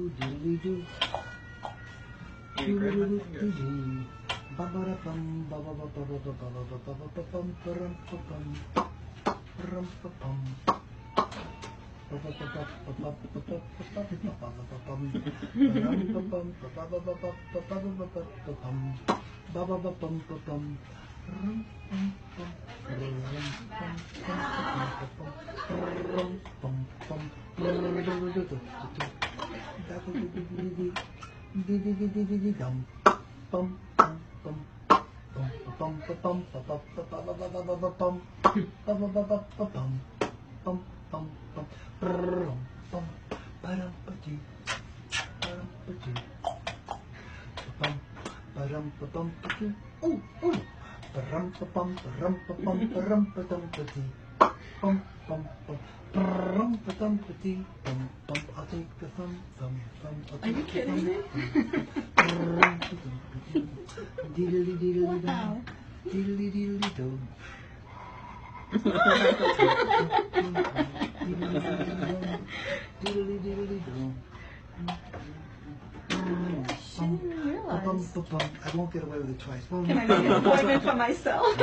Diddly do. Ba-ba-da-bum, ba-ba-ba-ba-ba-ba-ba-ba-ba-bum, ba-rum-pa-bum, rum-pa-bum. I'll take the thumb. Are you kidding me? Diddly diddly Wow. dum, diddly diddly dum. Diddly diddly dum. She didn't realize. I won't get away with it twice. Can I make an appointment for myself?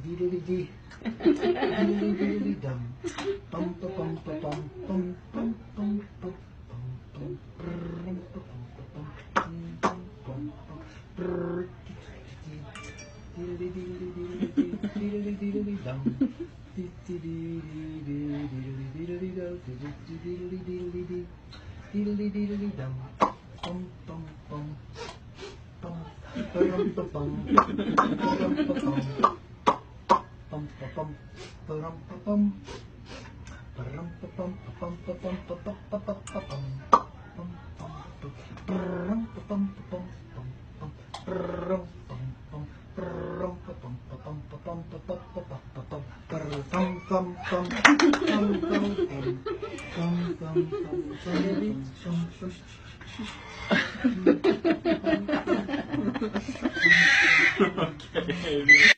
Diddly dee. Diddly diddly dum. Bum ba bum ba bum bum bum bum bum bum bum bum bum. Diddly diddly diddly diddly diddly dum. Diddly diddly do. Diddly diddly dee. Diddly diddly dum. Bum bum bum. Bum ba bum ba bum. Bum ba bum. Bum ba bum. Bum ba bum. Okay.